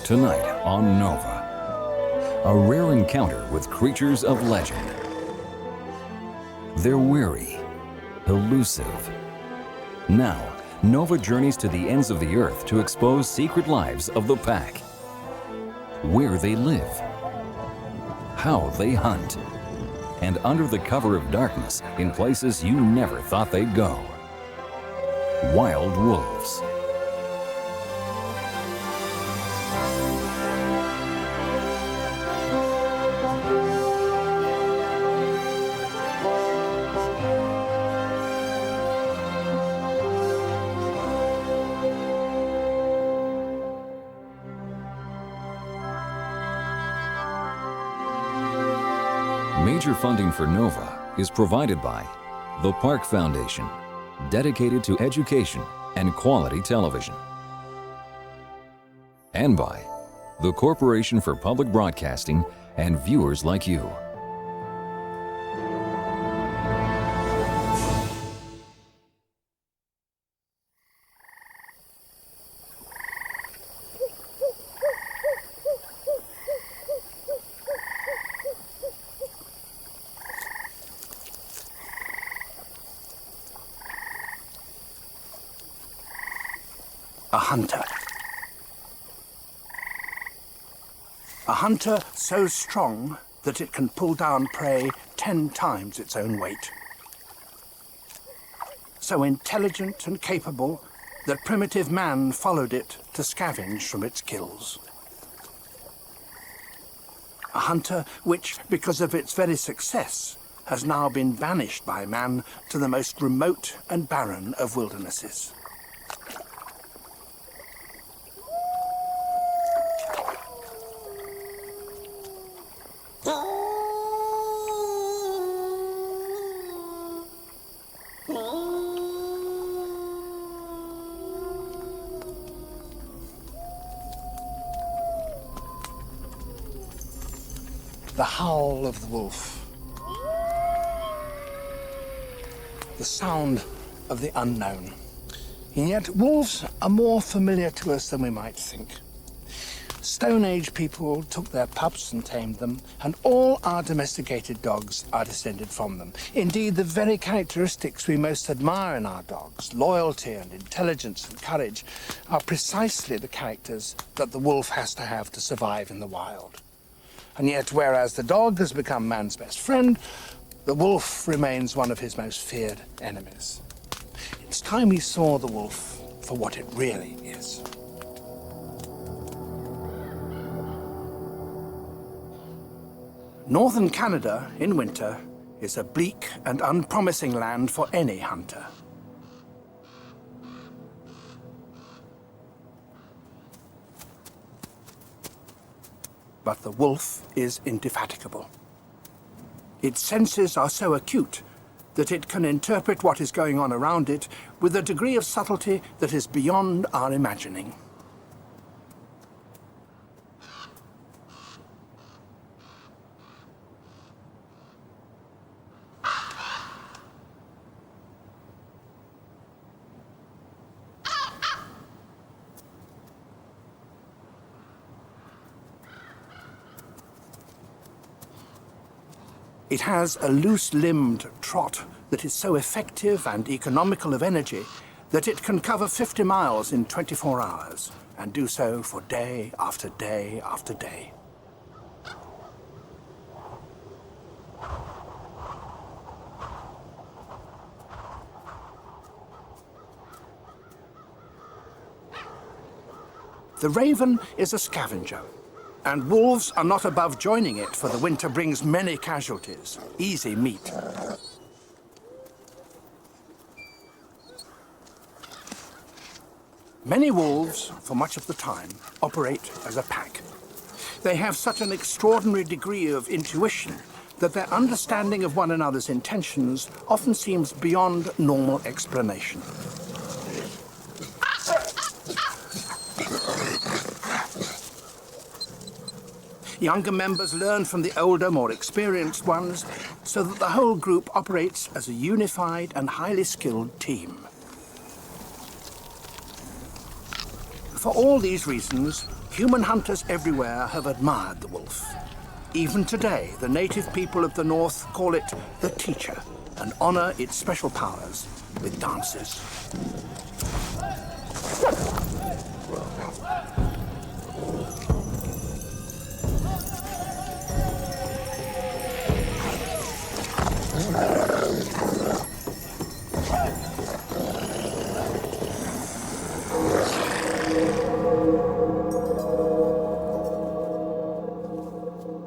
Tonight on Nova, a rare encounter with creatures of legend. They're weary, elusive. Now, Nova journeys to the ends of the earth to expose secret lives of the pack. Where they live, how they hunt, and under the cover of darkness in places you never thought they'd go. Wild wolves. Major funding for Nova is provided by the Park Foundation, dedicated to education and quality television, and by the Corporation for Public Broadcasting and viewers like you. A hunter. A hunter so strong that it can pull down prey 10 times its own weight. So intelligent and capable that primitive man followed it to scavenge from its kills. A hunter which, because of its very success, has now been banished by man to the most remote and barren of wildernesses. The howl of the wolf. The sound of the unknown. And yet wolves are more familiar to us than we might think. Stone Age people took their pups and tamed them, and all our domesticated dogs are descended from them. Indeed, the very characteristics we most admire in our dogs, loyalty and intelligence and courage, are precisely the characters that the wolf has to have to survive in the wild. And yet, whereas the dog has become man's best friend, the wolf remains one of his most feared enemies. It's time we saw the wolf for what it really is. Northern Canada, in winter, is a bleak and unpromising land for any hunter. But the wolf is indefatigable. Its senses are so acute that it can interpret what is going on around it with a degree of subtlety that is beyond our imagining. It has a loose-limbed trot that is so effective and economical of energy that it can cover 50 miles in 24 hours and do so for day after day after day. The raven is a scavenger. And wolves are not above joining it, for the winter brings many casualties, easy meat. Many wolves, for much of the time, operate as a pack. They have such an extraordinary degree of intuition that their understanding of one another's intentions often seems beyond normal explanation. Younger members learn from the older, more experienced ones, so that the whole group operates as a unified and highly skilled team. For all these reasons, human hunters everywhere have admired the wolf. Even today, the native people of the north call it the teacher and honor its special powers with dances.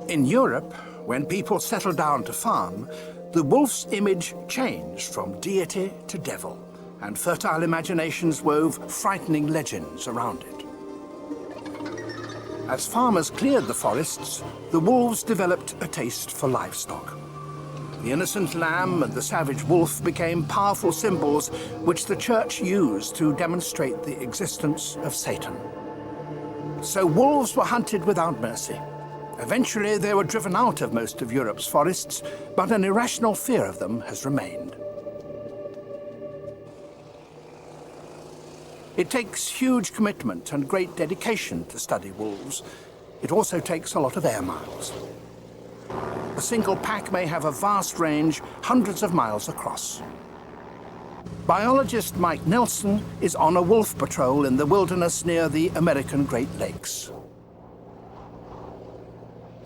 In Europe, when people settled down to farm, the wolf's image changed from deity to devil, and fertile imaginations wove frightening legends around it. As farmers cleared the forests, the wolves developed a taste for livestock. The innocent lamb and the savage wolf became powerful symbols which the church used to demonstrate the existence of Satan. So wolves were hunted without mercy. Eventually, they were driven out of most of Europe's forests, but an irrational fear of them has remained. It takes huge commitment and great dedication to study wolves. It also takes a lot of air miles. A single pack may have a vast range, hundreds of miles across. Biologist Mike Nelson is on a wolf patrol in the wilderness near the American Great Lakes.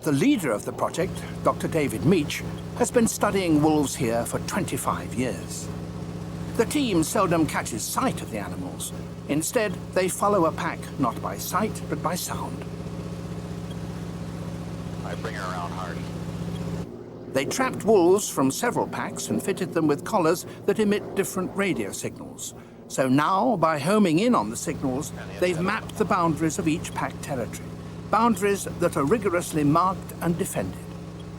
The leader of the project, Dr. David Meach, has been studying wolves here for 25 years. The team seldom catches sight of the animals. Instead, they follow a pack not by sight, but by sound. I bring her around hard. They trapped wolves from several packs and fitted them with collars that emit different radio signals. So now, by homing in on the signals, they've mapped the boundaries of each pack territory. Boundaries that are rigorously marked and defended.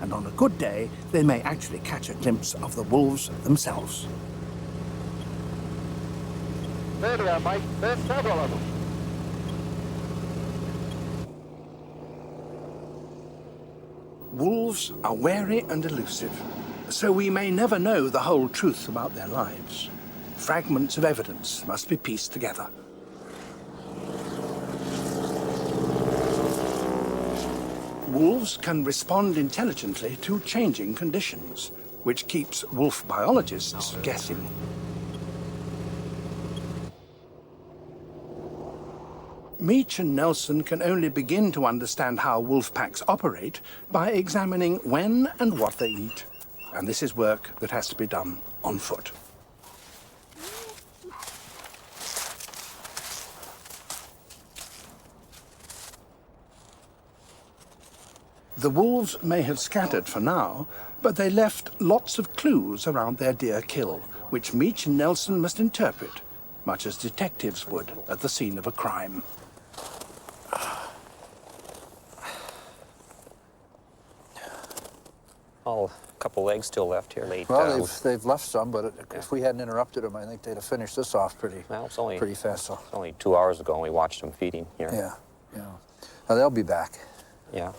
And on a good day, they may actually catch a glimpse of the wolves themselves. There they are, Mike. There's several of them. Wolves are wary and elusive, so we may never know the whole truth about their lives. Fragments of evidence must be pieced together. Wolves can respond intelligently to changing conditions, which keeps wolf biologists guessing. Meach and Nelson can only begin to understand how wolf packs operate by examining when and what they eat. And this is work that has to be done on foot. The wolves may have scattered for now, but they left lots of clues around their deer kill, which Meach and Nelson must interpret, much as detectives would at the scene of a crime. Oh, a couple legs still left here. Late, Well, they've left some, but if we hadn't interrupted them, I think they'd have finished this off pretty fast. So. It's only 2 hours ago we watched them feeding here. Yeah. Now they'll be back. Yeah.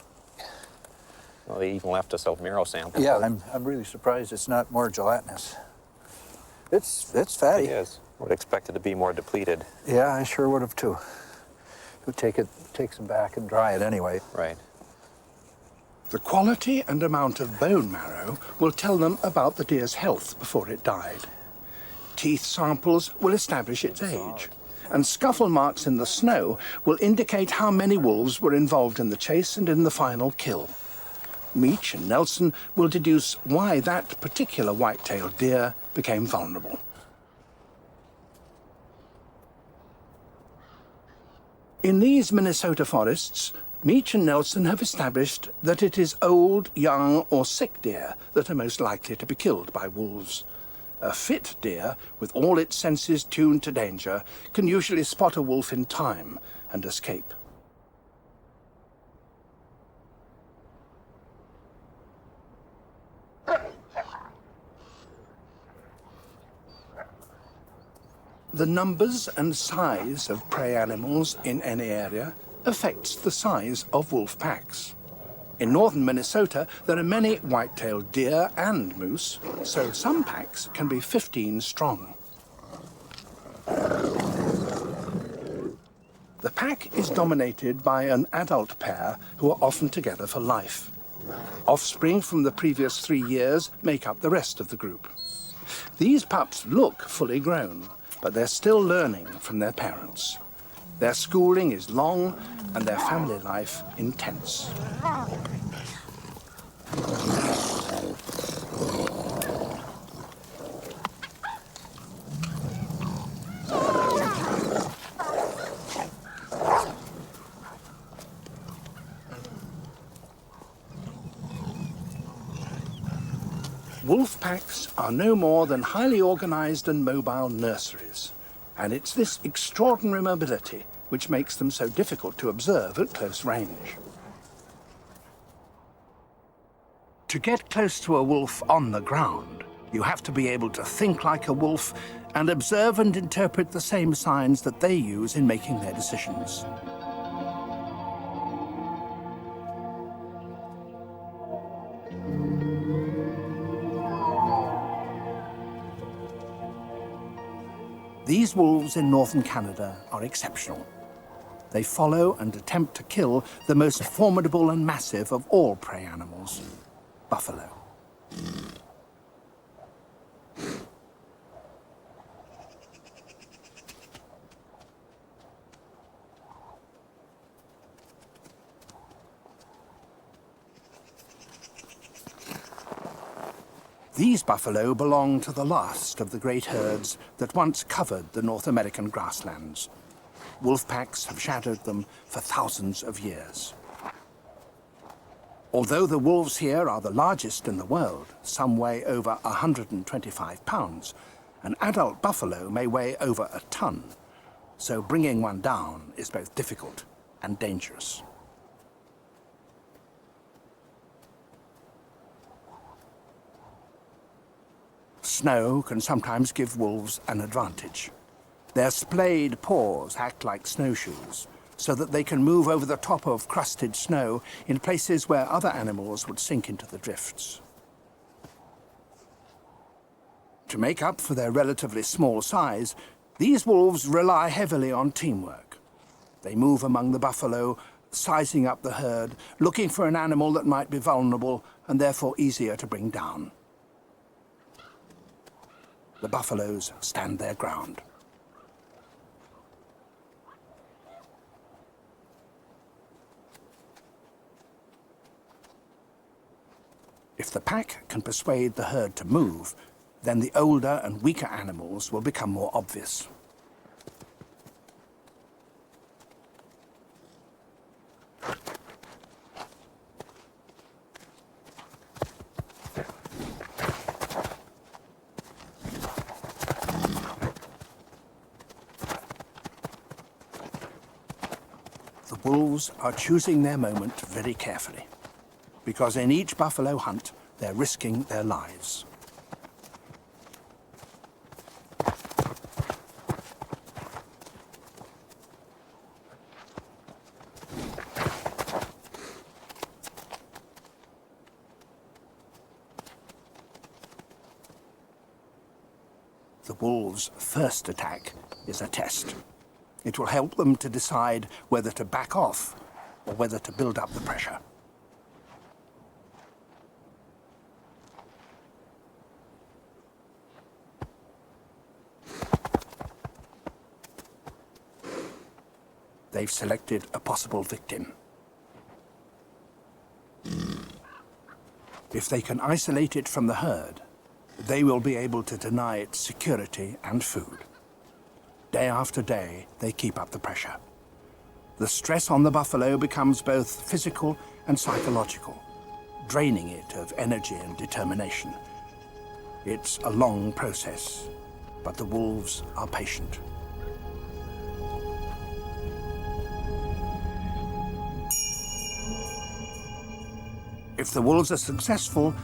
Well, they even left us a marrow sample. Yeah, I'm really surprised it's not more gelatinous. It's fatty. It is. Would expect it to be more depleted. Yeah, I sure would have too. We'll take some back and dry it anyway. Right. The quality and amount of bone marrow will tell them about the deer's health before it died. Teeth samples will establish its age, and scuffle marks in the snow will indicate how many wolves were involved in the chase and in the final kill. Meach and Nelson will deduce why that particular white-tailed deer became vulnerable. In these Minnesota forests, Meach and Nelson have established that it is old, young, or sick deer that are most likely to be killed by wolves. A fit deer, with all its senses tuned to danger, can usually spot a wolf in time and escape. The numbers and size of prey animals in any area affects the size of wolf packs. In northern Minnesota, there are many white-tailed deer and moose, so some packs can be 15 strong. The pack is dominated by an adult pair who are often together for life. Offspring from the previous 3 years make up the rest of the group. These pups look fully grown, but they're still learning from their parents. Their schooling is long and their family life intense. Wolf packs are no more than highly organized and mobile nurseries, and it's this extraordinary mobility which makes them so difficult to observe at close range. To get close to a wolf on the ground, you have to be able to think like a wolf and observe and interpret the same signs that they use in making their decisions. These wolves in northern Canada are exceptional. They follow and attempt to kill the most formidable and massive of all prey animals, buffalo. These buffalo belong to the last of the great herds that once covered the North American grasslands. Wolf packs have shadowed them for thousands of years. Although the wolves here are the largest in the world, some weigh over 125 pounds, an adult buffalo may weigh over a ton, so bringing one down is both difficult and dangerous. Snow can sometimes give wolves an advantage. Their splayed paws act like snowshoes, so that they can move over the top of crusted snow in places where other animals would sink into the drifts. To make up for their relatively small size, these wolves rely heavily on teamwork. They move among the buffalo, sizing up the herd, looking for an animal that might be vulnerable and therefore easier to bring down. The buffaloes stand their ground. If the pack can persuade the herd to move, then the older and weaker animals will become more obvious. The wolves are choosing their moment very carefully, because in each buffalo hunt, they're risking their lives. The wolves' first attack is a test. It will help them to decide whether to back off or whether to build up the pressure. They've selected a possible victim. If they can isolate it from the herd, they will be able to deny it security and food. Day after day, they keep up the pressure. The stress on the buffalo becomes both physical and psychological, draining it of energy and determination. It's a long process, but the wolves are patient. If the wolves are successful,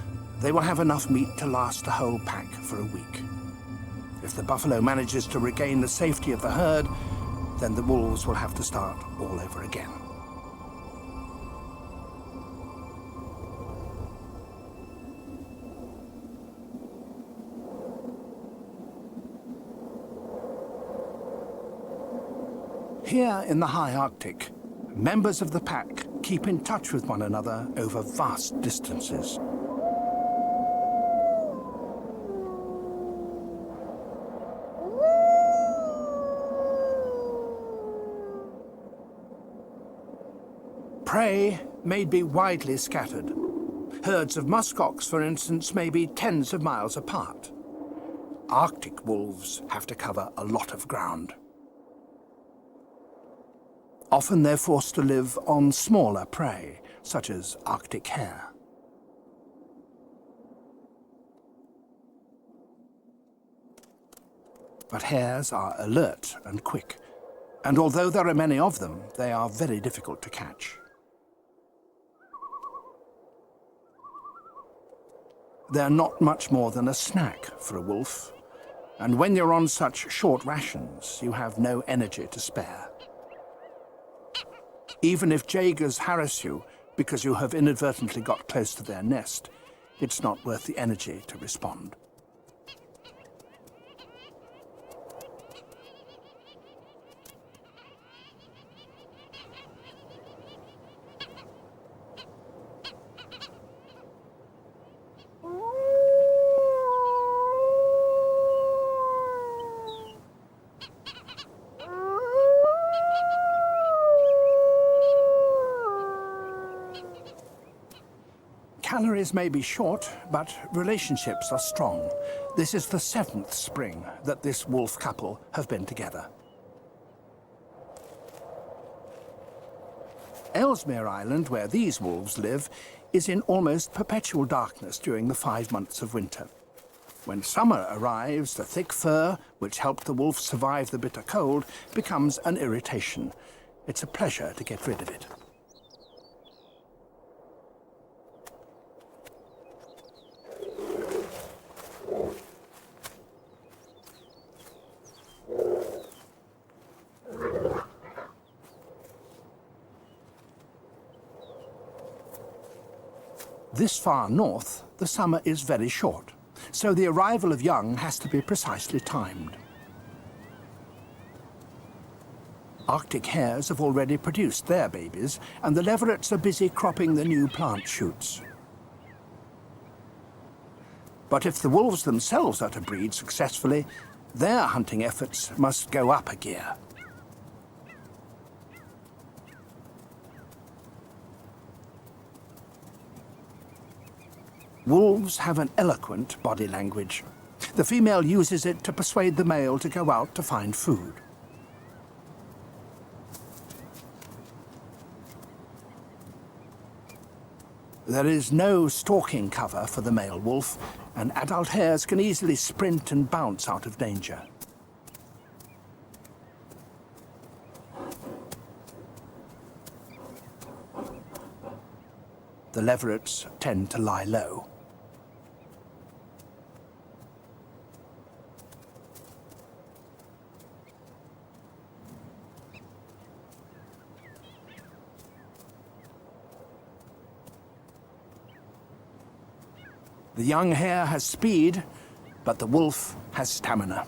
they will have enough meat to last the whole pack for a week. If the buffalo manages to regain the safety of the herd, then the wolves will have to start all over again. Here in the high Arctic, members of the pack keep in touch with one another over vast distances. Prey may be widely scattered. Herds of muskox, for instance, may be tens of miles apart. Arctic wolves have to cover a lot of ground. Often they're forced to live on smaller prey, such as Arctic hare. But hares are alert and quick, and although there are many of them, they are very difficult to catch. They're not much more than a snack for a wolf, and when you're on such short rations, you have no energy to spare. Even if jaegers harass you because you have inadvertently got close to their nest, it's not worth the energy to respond. Calories may be short, but relationships are strong. This is the 7th spring that this wolf couple have been together. Ellesmere Island, where these wolves live, is in almost perpetual darkness during the 5 months of winter. When summer arrives, the thick fur, which helped the wolf survive the bitter cold, becomes an irritation. It's a pleasure to get rid of it. This far north, the summer is very short, so the arrival of young has to be precisely timed. Arctic hares have already produced their babies, and the leverets are busy cropping the new plant shoots. But if the wolves themselves are to breed successfully, their hunting efforts must go up a gear. Wolves have an eloquent body language. The female uses it to persuade the male to go out to find food. There is no stalking cover for the male wolf, and adult hares can easily sprint and bounce out of danger. The leverets tend to lie low. The young hare has speed, but the wolf has stamina.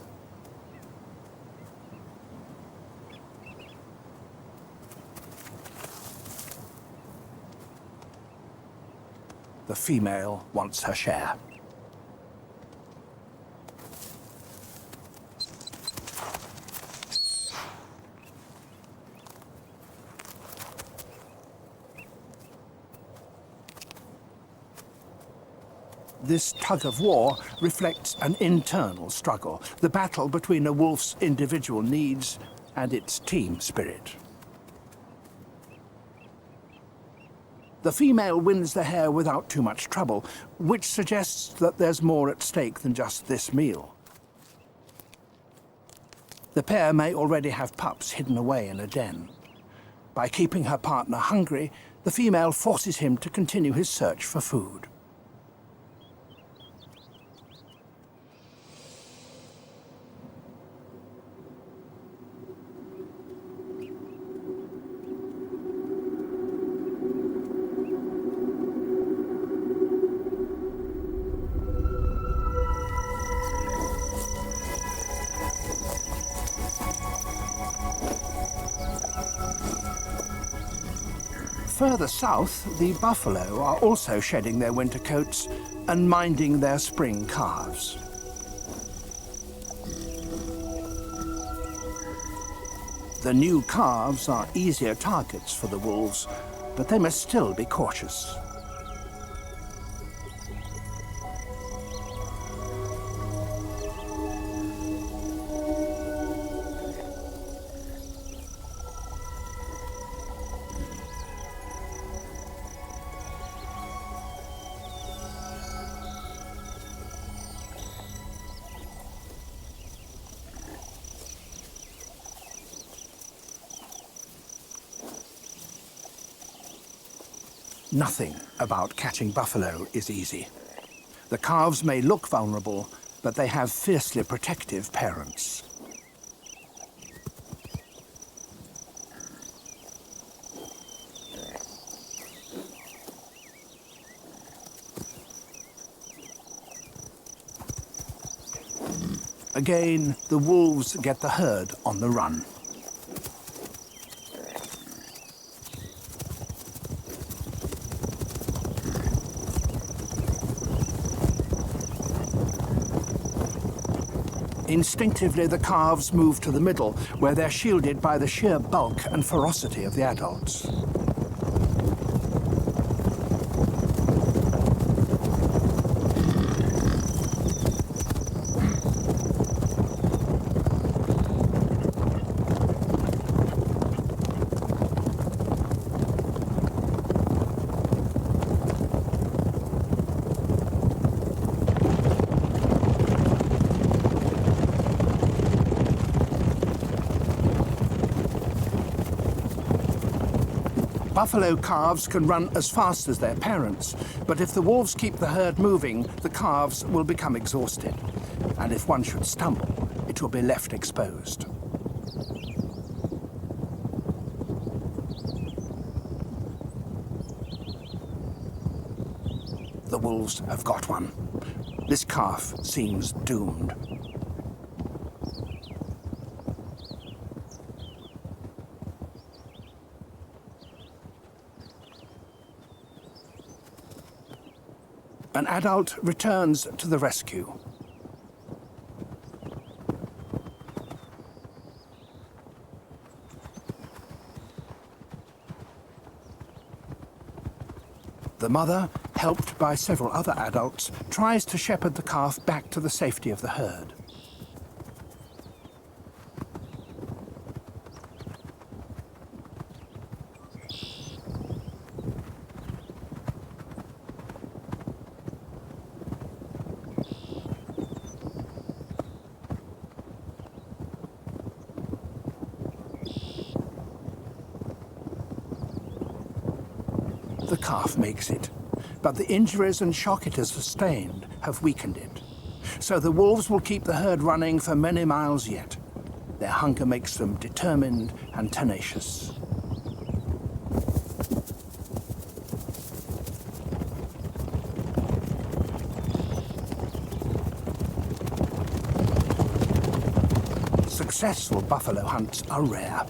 The female wants her share. This tug of war reflects an internal struggle, the battle between a wolf's individual needs and its team spirit. The female wins the hare without too much trouble, which suggests that there's more at stake than just this meal. The pair may already have pups hidden away in a den. By keeping her partner hungry, the female forces him to continue his search for food. Further south, the buffalo are also shedding their winter coats and minding their spring calves. The new calves are easier targets for the wolves, but they must still be cautious. Nothing about catching buffalo is easy. The calves may look vulnerable, but they have fiercely protective parents. Again, the wolves get the herd on the run. Instinctively, the calves move to the middle, where they're shielded by the sheer bulk and ferocity of the adults. Buffalo calves can run as fast as their parents, but if the wolves keep the herd moving, the calves will become exhausted. And if one should stumble, it will be left exposed. The wolves have got one. This calf seems doomed. An adult returns to the rescue. The mother, helped by several other adults, tries to shepherd the calf back to the safety of the herd. The calf makes it, but the injuries and shock it has sustained have weakened it. So the wolves will keep the herd running for many miles yet. Their hunger makes them determined and tenacious. Successful buffalo hunts are rare.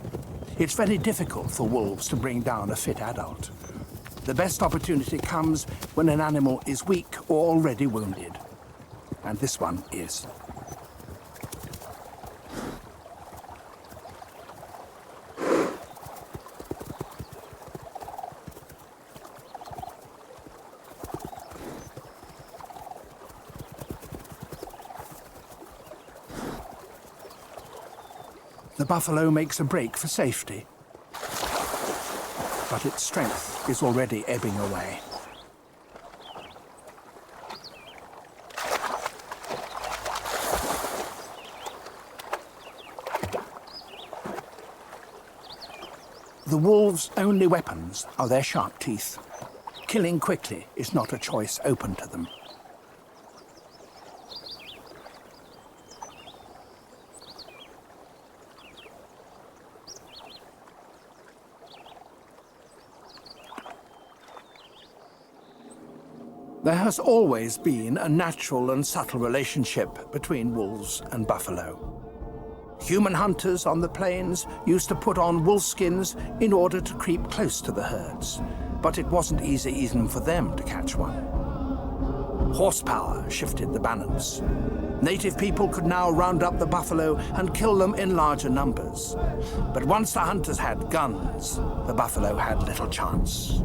It's very difficult for wolves to bring down a fit adult. The best opportunity comes when an animal is weak or already wounded. And this one is. The buffalo makes a break for safety, but its strength is already ebbing away. The wolves' only weapons are their sharp teeth. Killing quickly is not a choice open to them. There has always been a natural and subtle relationship between wolves and buffalo. Human hunters on the plains used to put on wolf skins in order to creep close to the herds, but it wasn't easy even for them to catch one. Horsepower shifted the balance. Native people could now round up the buffalo and kill them in larger numbers. But once the hunters had guns, the buffalo had little chance.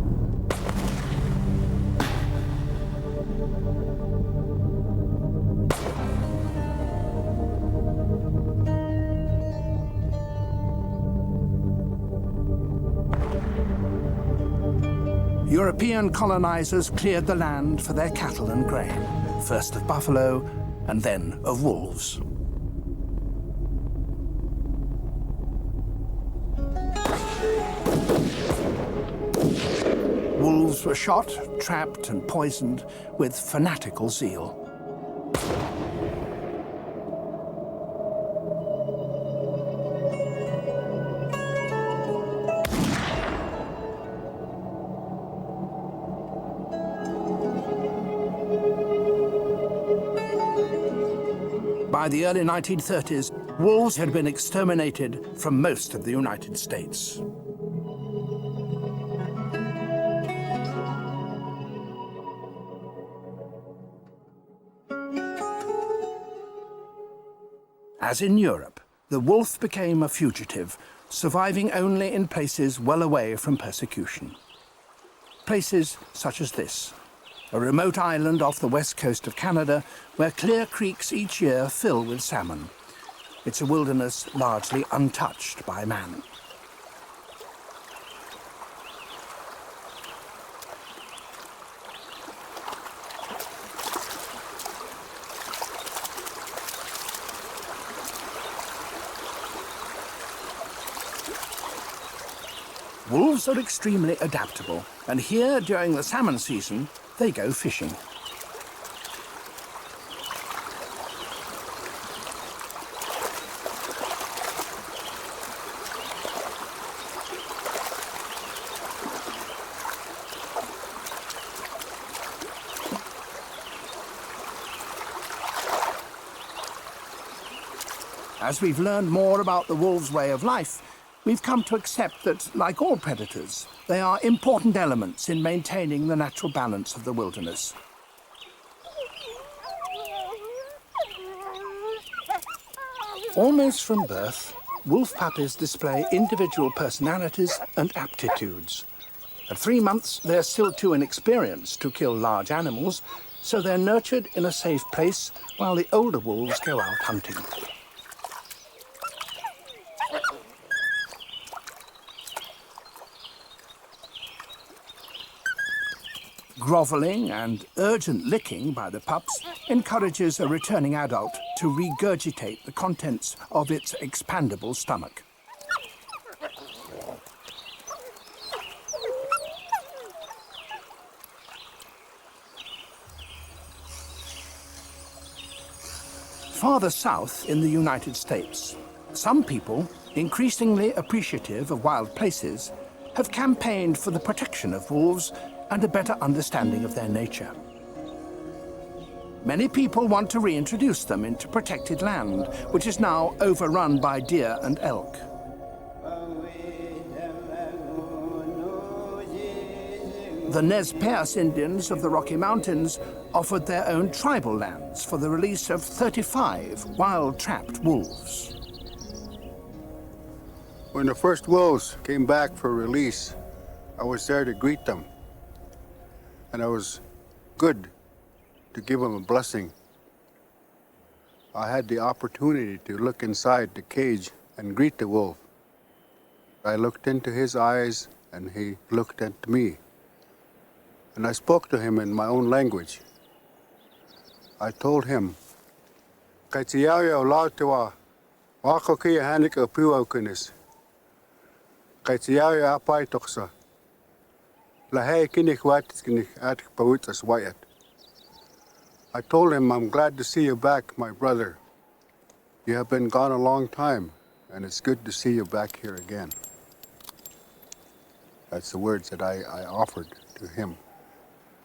European colonizers cleared the land for their cattle and grain, first of buffalo and then of wolves. Wolves were shot, trapped and poisoned with fanatical zeal. By the early 1930s, wolves had been exterminated from most of the United States. As in Europe, the wolf became a fugitive, surviving only in places well away from persecution. Places such as this, a remote island off the west coast of Canada where clear creeks each year fill with salmon. It's a wilderness largely untouched by man. Wolves are extremely adaptable, and here during the salmon season, they go fishing. As we've learned more about the wolf's way of life, we've come to accept that, like all predators, they are important elements in maintaining the natural balance of the wilderness. Almost from birth, wolf puppies display individual personalities and aptitudes. At 3 months, they're still too inexperienced to kill large animals, so they're nurtured in a safe place while the older wolves go out hunting. Groveling and urgent licking by the pups encourages a returning adult to regurgitate the contents of its expandable stomach. Farther south in the United States, some people, increasingly appreciative of wild places, have campaigned for the protection of wolves and a better understanding of their nature. Many people want to reintroduce them into protected land, which is now overrun by deer and elk. The Nez Perce Indians of the Rocky Mountains offered their own tribal lands for the release of 35 wild-trapped wolves. When the first wolves came back for release, I was there to greet them. And I was good to give them a blessing. I had the opportunity to look inside the cage and greet the wolf. I looked into his eyes and he looked at me. And I spoke to him in my own language. I told him, "Kaitiao lautua, wako kia hanik o puaukunis. Kaitiao apai toksa. I told him, I'm glad to see you back, my brother. You have been gone a long time, and it's good to see you back here again." That's the words that I offered to him.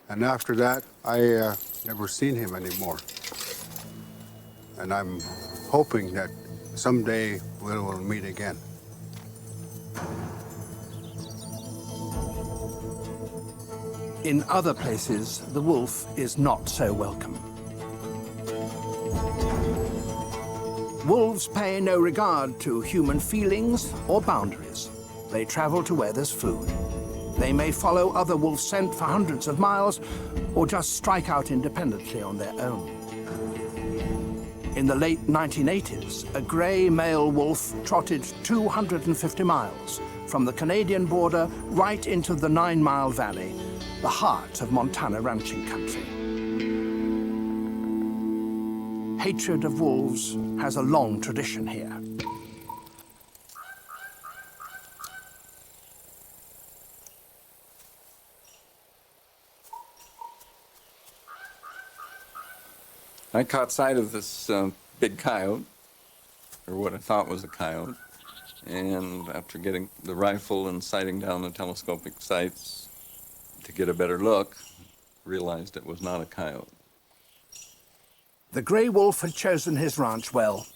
And after that, I never seen him anymore. And I'm hoping that someday we will meet again. In other places, the wolf is not so welcome. Wolves pay no regard to human feelings or boundaries. They travel to where there's food. They may follow other wolves' scent for hundreds of miles or just strike out independently on their own. In the late 1980s, a grey male wolf trotted 250 miles from the Canadian border right into the 9 Mile Valley, the heart of Montana ranching country. Hatred of wolves has a long tradition here. I caught sight of this big coyote, or what I thought was a coyote, and after getting the rifle and sighting down the telescopic sights to get a better look, realized it was not a coyote. The grey wolf had chosen his ranch well.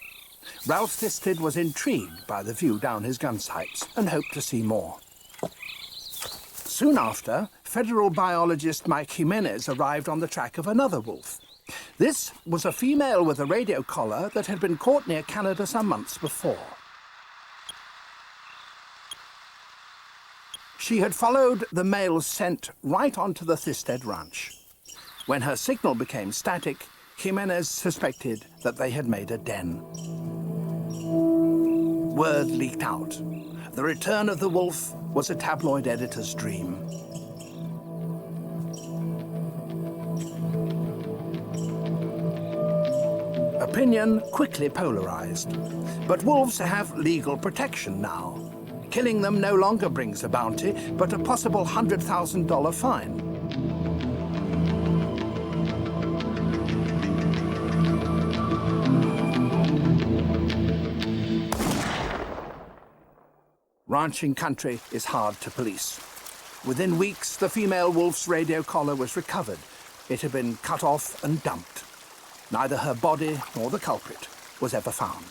Ralph Thisted was intrigued by the view down his gun sights and hoped to see more. Soon after, federal biologist Mike Jimenez arrived on the track of another wolf. This was a female with a radio collar that had been caught near Canada some months before. She had followed the male's scent right onto the Thisted ranch. When her signal became static, Jimenez suspected that they had made a den. Word leaked out. The return of the wolf was a tabloid editor's dream. Opinion quickly polarized. But wolves have legal protection now. Killing them no longer brings a bounty, but a possible $100,000 fine. Ranching country is hard to police. Within weeks, the female wolf's radio collar was recovered. It had been cut off and dumped. Neither her body nor the culprit was ever found.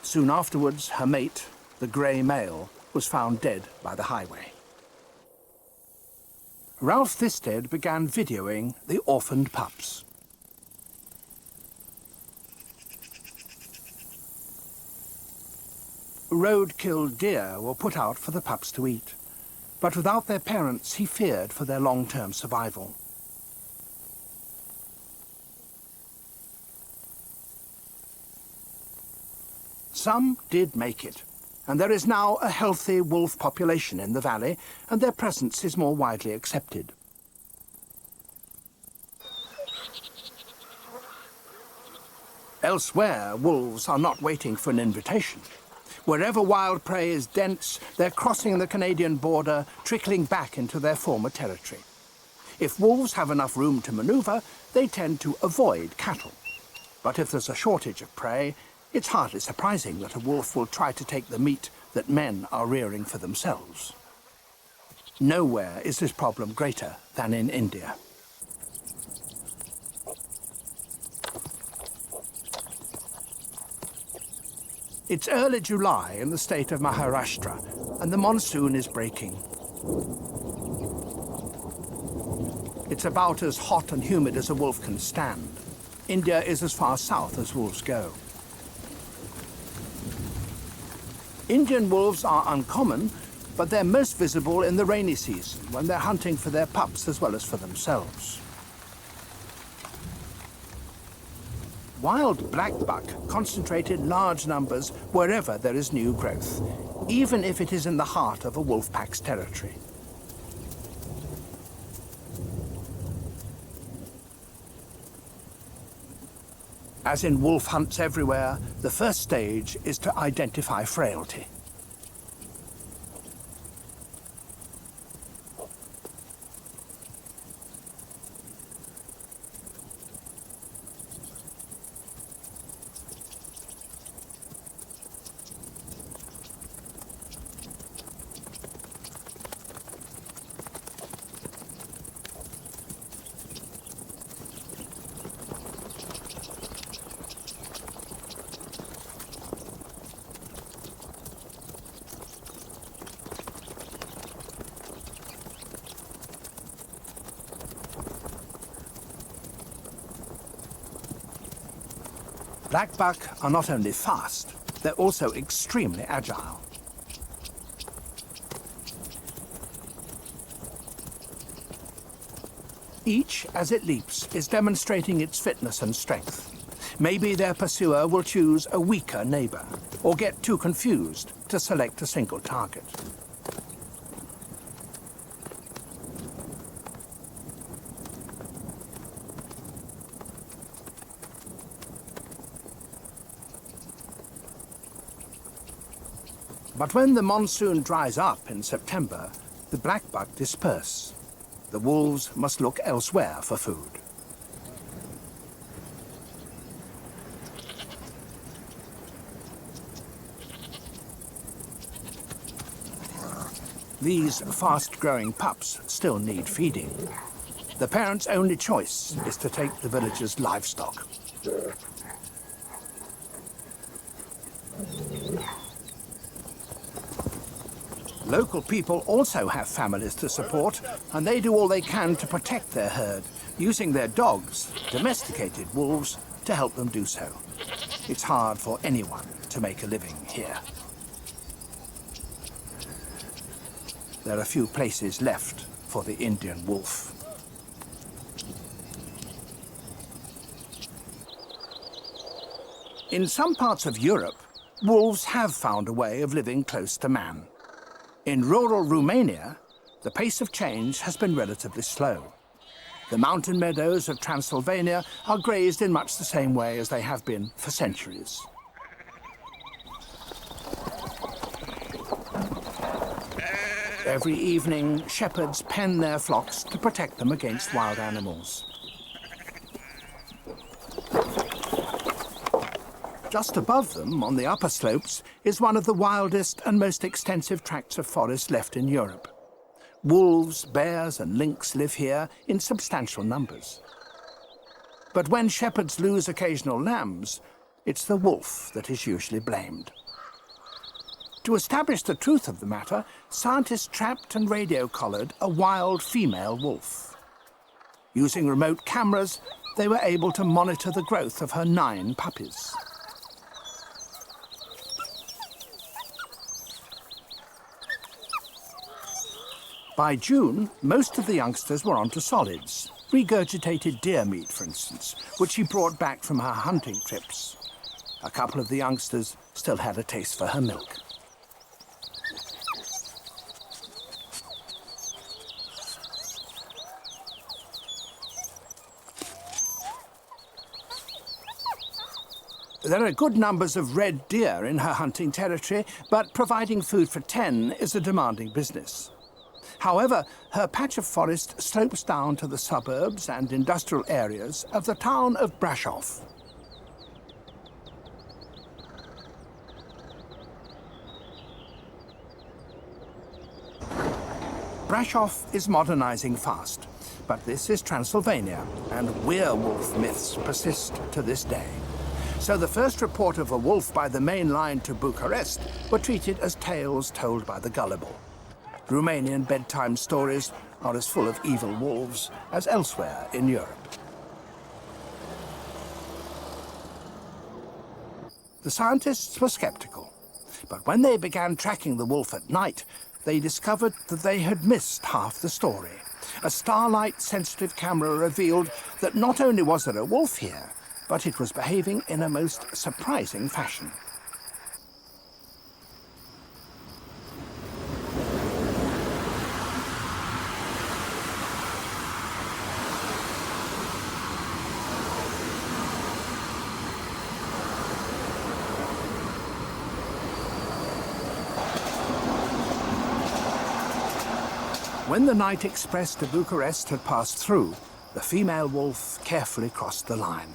Soon afterwards, her mate, the grey male, was found dead by the highway. Ralph Thisted began videoing the orphaned pups. Road-killed deer were put out for the pups to eat, but without their parents, he feared for their long-term survival. Some did make it, and there is now a healthy wolf population in the valley, and their presence is more widely accepted. Elsewhere, wolves are not waiting for an invitation. Wherever wild prey is dense, they're crossing the Canadian border, trickling back into their former territory. If wolves have enough room to maneuver, they tend to avoid cattle. But if there's a shortage of prey, it's hardly surprising that a wolf will try to take the meat that men are rearing for themselves. Nowhere is this problem greater than in India. It's early July in the state of Maharashtra, and the monsoon is breaking. It's about as hot and humid as a wolf can stand. India is as far south as wolves go. Indian wolves are uncommon, but they're most visible in the rainy season, when they're hunting for their pups as well as for themselves. Wild blackbuck concentrate in large numbers wherever there is new growth, even if it is in the heart of a wolf pack's territory. As in wolf hunts everywhere, the first stage is to identify frailty. Black buck are not only fast, they're also extremely agile. Each, as it leaps, is demonstrating its fitness and strength. Maybe their pursuer will choose a weaker neighbor, or get too confused to select a single target. But when the monsoon dries up in September, the blackbuck disperse. The wolves must look elsewhere for food. These fast-growing pups still need feeding. The parents' only choice is to take the villagers' livestock. Local people also have families to support, and they do all they can to protect their herd, using their dogs, domesticated wolves, to help them do so. It's hard for anyone to make a living here. There are few places left for the Indian wolf. In some parts of Europe, wolves have found a way of living close to man. In rural Romania, the pace of change has been relatively slow. The mountain meadows of Transylvania are grazed in much the same way as they have been for centuries. Every evening, shepherds pen their flocks to protect them against wild animals. Just above them, on the upper slopes, is one of the wildest and most extensive tracts of forest left in Europe. Wolves, bears and lynx live here in substantial numbers. But when shepherds lose occasional lambs, it's the wolf that is usually blamed. To establish the truth of the matter, scientists trapped and radio-collared a wild female wolf. Using remote cameras, they were able to monitor the growth of her 9 puppies. By June, most of the youngsters were onto solids, regurgitated deer meat, for instance, which she brought back from her hunting trips. A couple of the youngsters still had a taste for her milk. There are good numbers of red deer in her hunting territory, but providing food for 10 is a demanding business. However, her patch of forest slopes down to the suburbs and industrial areas of the town of Brasov. Brasov is modernizing fast, but this is Transylvania, and werewolf myths persist to this day. So the first report of a wolf by the main line to Bucharest were treated as tales told by the gullible. Romanian bedtime stories are as full of evil wolves as elsewhere in Europe. The scientists were skeptical, but when they began tracking the wolf at night, they discovered that they had missed half the story. A starlight-sensitive camera revealed that not only was there a wolf here, but it was behaving in a most surprising fashion. When the night express to Bucharest had passed through, the female wolf carefully crossed the line.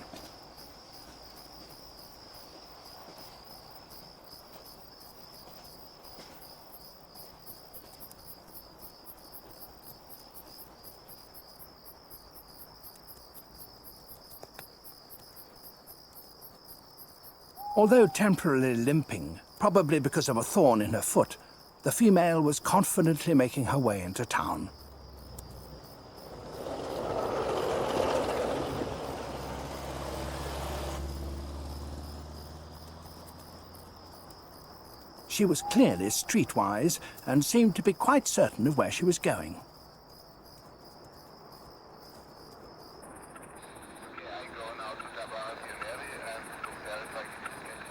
Although temporarily limping, probably because of a thorn in her foot, the female was confidently making her way into town. She was clearly streetwise and seemed to be quite certain of where she was going.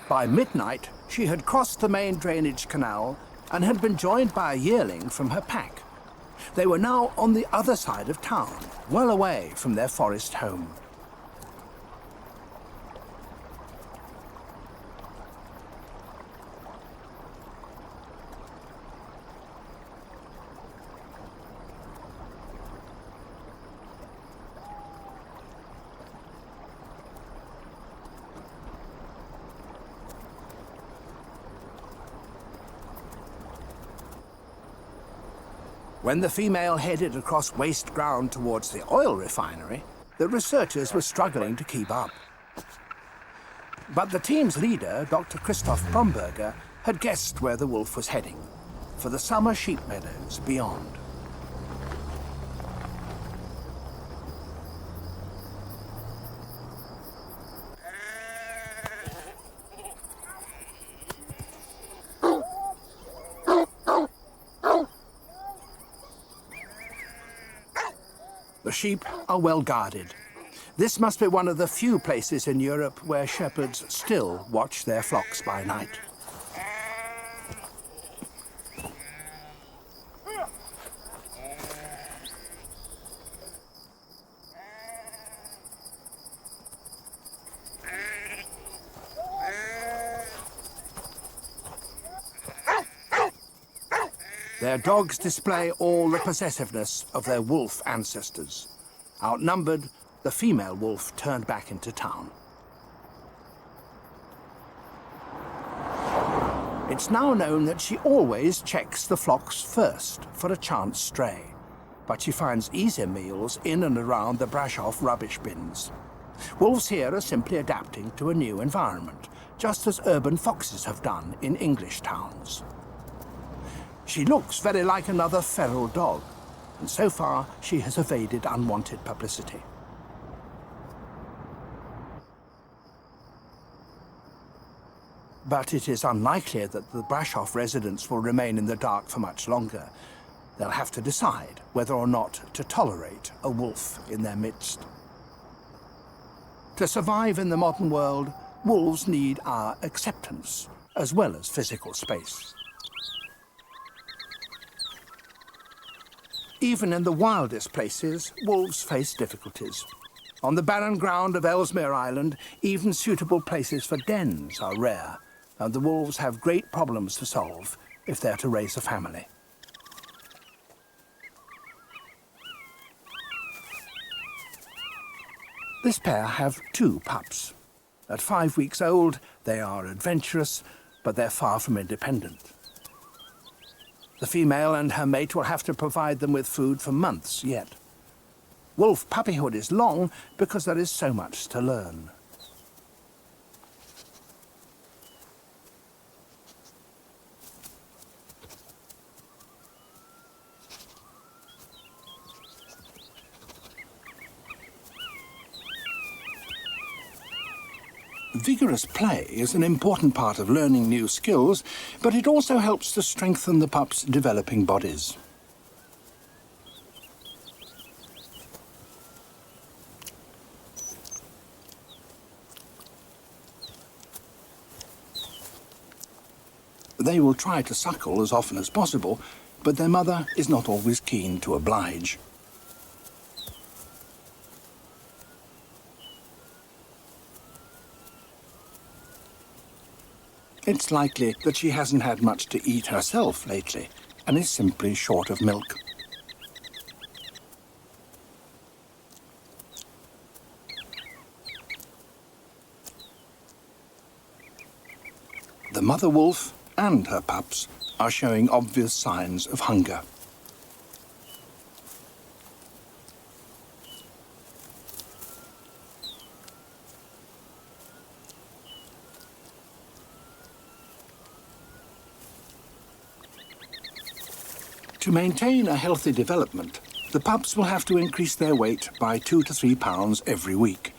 By midnight, she had crossed the main drainage canal and had been joined by a yearling from her pack. They were now on the other side of town, well away from their forest home. When the female headed across waste ground towards the oil refinery, the researchers were struggling to keep up. But the team's leader, Dr. Christoph Bromberger, had guessed where the wolf was heading, for the summer sheep meadows beyond. The sheep are well guarded. This must be one of the few places in Europe where shepherds still watch their flocks by night. Their dogs display all the possessiveness of their wolf ancestors. Outnumbered, the female wolf turned back into town. It's now known that she always checks the flocks first for a chance stray, but she finds easier meals in and around the brush-off rubbish bins. Wolves here are simply adapting to a new environment, just as urban foxes have done in English towns. She looks very like another feral dog, and so far she has evaded unwanted publicity. But it is unlikely that the Brashoff residents will remain in the dark for much longer. They'll have to decide whether or not to tolerate a wolf in their midst. To survive in the modern world, wolves need our acceptance, as well as physical space. Even in the wildest places, wolves face difficulties. On the barren ground of Ellesmere Island, even suitable places for dens are rare, and the wolves have great problems to solve if they're to raise a family. This pair have 2 pups. At 5 weeks old, they are adventurous, but they're far from independent. The female and her mate will have to provide them with food for months yet. Wolf puppyhood is long because there is so much to learn. Vigorous play is an important part of learning new skills, but it also helps to strengthen the pups' developing bodies. They will try to suckle as often as possible, but their mother is not always keen to oblige. It's likely that she hasn't had much to eat herself lately and is simply short of milk. The mother wolf and her pups are showing obvious signs of hunger. To maintain a healthy development, the pups will have to increase their weight by 2 to 3 pounds every week,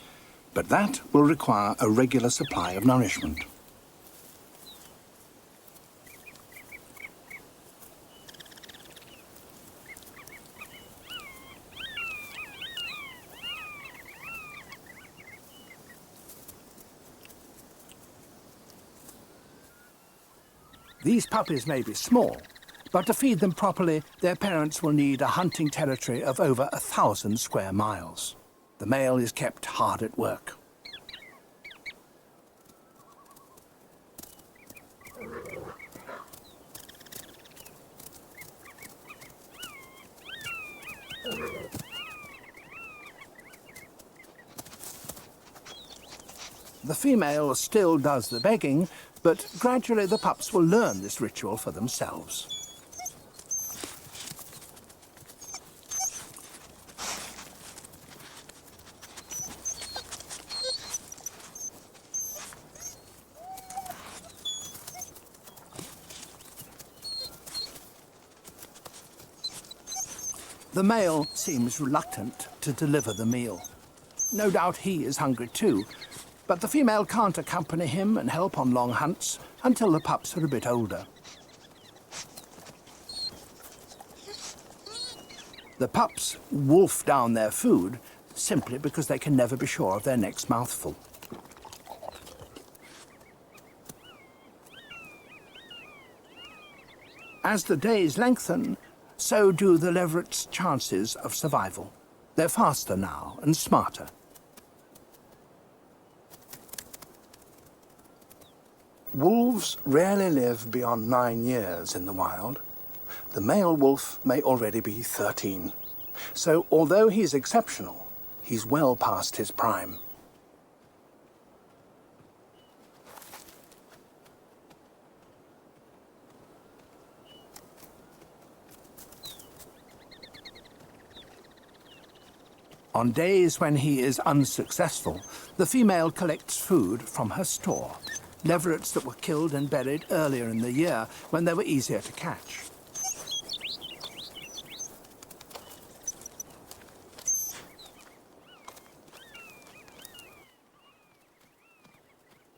but that will require a regular supply of nourishment. These puppies may be small, but to feed them properly, their parents will need a hunting territory of over 1,000 square miles. The male is kept hard at work. The female still does the begging, but gradually the pups will learn this ritual for themselves. The male seems reluctant to deliver the meal. No doubt he is hungry too, but the female can't accompany him and help on long hunts until the pups are a bit older. The pups wolf down their food simply because they can never be sure of their next mouthful. As the days lengthen, so do the leveret's chances of survival. They're faster now and smarter. Wolves rarely live beyond 9 years in the wild. The male wolf may already be 13. So although he's exceptional, he's well past his prime. On days when he is unsuccessful, the female collects food from her store. Leverets that were killed and buried earlier in the year when they were easier to catch.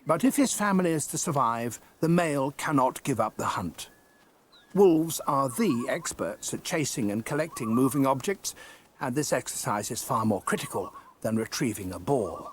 But if his family is to survive, the male cannot give up the hunt. Wolves are the experts at chasing and collecting moving objects, and this exercise is far more critical than retrieving a ball.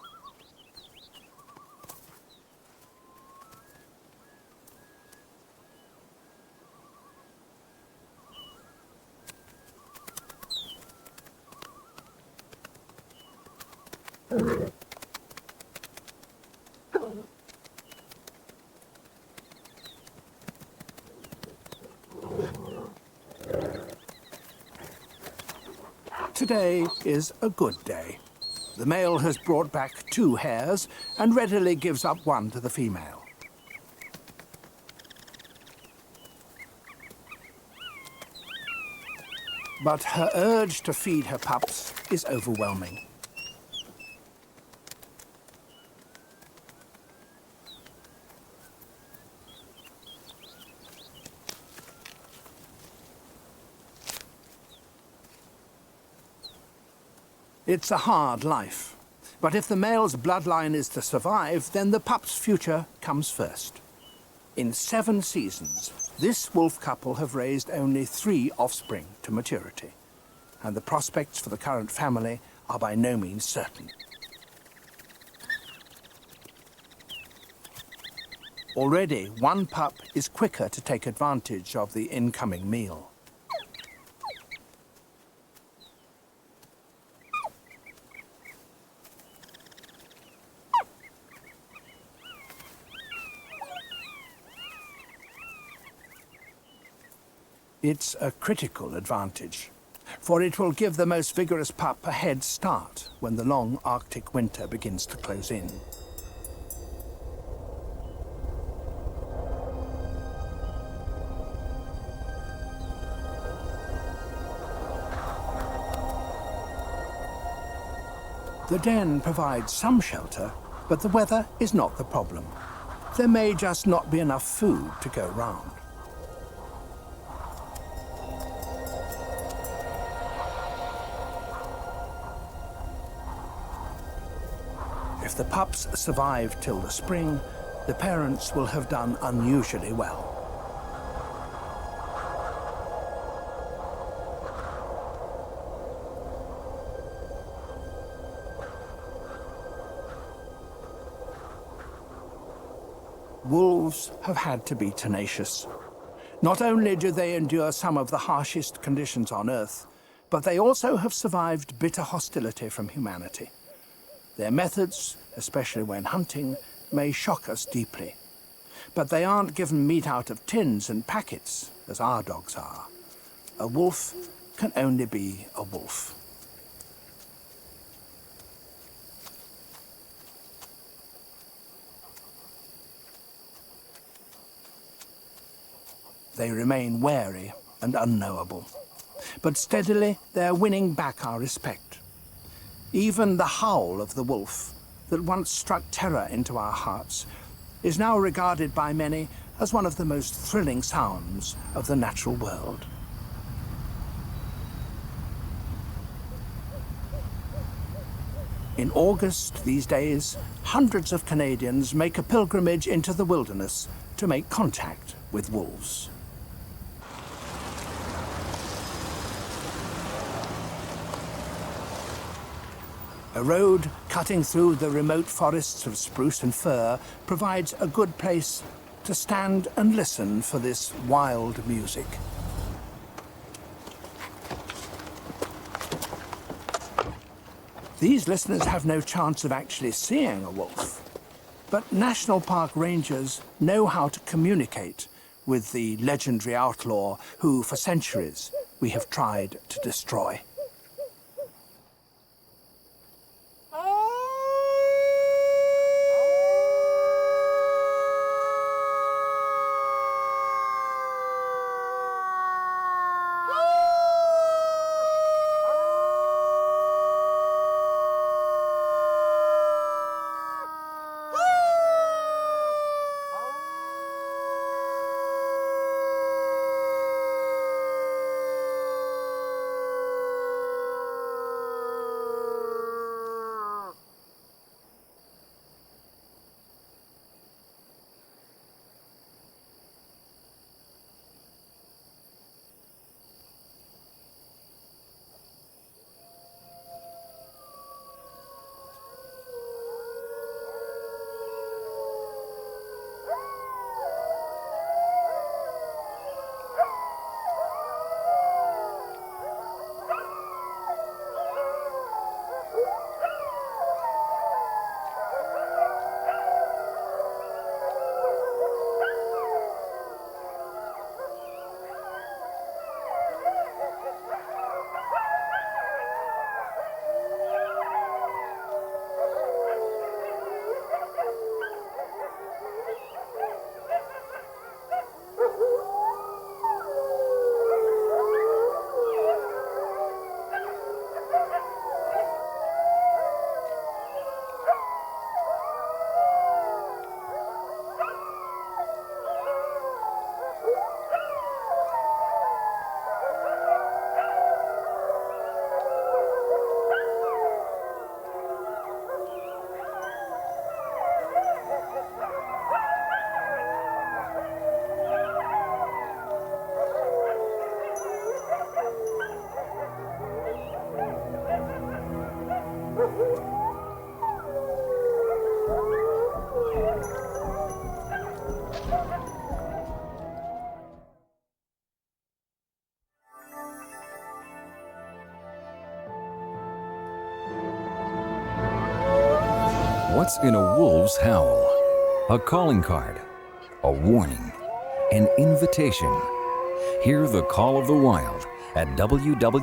Today is a good day. The male has brought back 2 hares and readily gives up one to the female. But her urge to feed her pups is overwhelming. It's a hard life, but if the male's bloodline is to survive, then the pup's future comes first. In 7 seasons, this wolf couple have raised only 3 offspring to maturity, and the prospects for the current family are by no means certain. Already, one pup is quicker to take advantage of the incoming meal. It's a critical advantage, for it will give the most vigorous pup a head start when the long Arctic winter begins to close in. The den provides some shelter, but the weather is not the problem. There may just not be enough food to go round. If the pups survive till the spring, the parents will have done unusually well. Wolves have had to be tenacious. Not only do they endure some of the harshest conditions on Earth, but they also have survived bitter hostility from humanity. Their methods, especially when hunting, may shock us deeply. But they aren't given meat out of tins and packets, as our dogs are. A wolf can only be a wolf. They remain wary and unknowable. But steadily, they're winning back our respect. Even the howl of the wolf, that once struck terror into our hearts, is now regarded by many as one of the most thrilling sounds of the natural world. In August these days, hundreds of Canadians make a pilgrimage into the wilderness to make contact with wolves. A road cutting through the remote forests of spruce and fir provides a good place to stand and listen for this wild music. These listeners have no chance of actually seeing a wolf, but national park rangers know how to communicate with the legendary outlaw who, for centuries, we have tried to destroy. What's in a wolf's howl? A calling card, a warning, an invitation. Hear the call of the wild at www.pbs.org.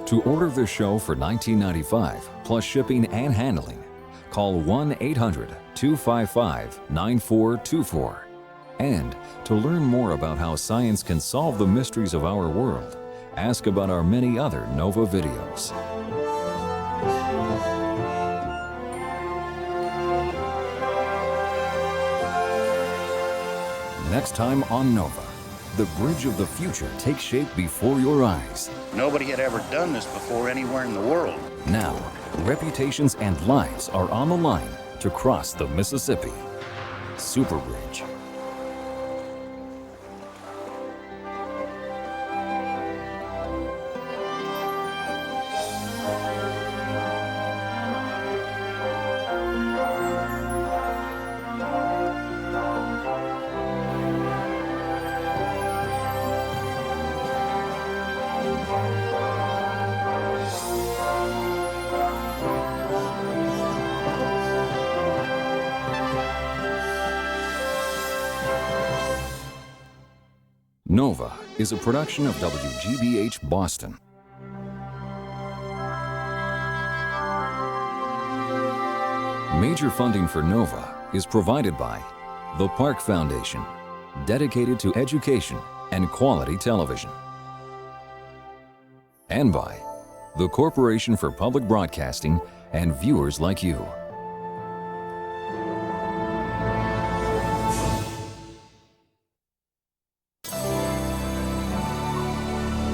To order the show for $19.95 plus shipping and handling, call 1-800-255-9424. And to learn more about how science can solve the mysteries of our world, ask about our many other NOVA videos. Next time on NOVA, the bridge of the future takes shape before your eyes. Nobody had ever done this before anywhere in the world. Now, reputations and lives are on the line to cross the Mississippi. Super Bridge. Nova is a production of WGBH Boston. Major funding for Nova is provided by the Park Foundation, dedicated to education and quality television, and by the Corporation for Public Broadcasting and viewers like you.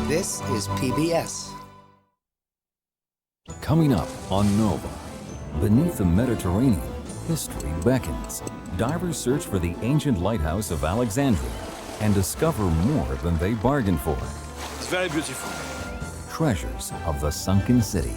This is PBS. Coming up on Nova, beneath the Mediterranean, history beckons. Divers search for the ancient lighthouse of Alexandria and discover more than they bargained for. It's very beautiful. Treasures of the sunken city.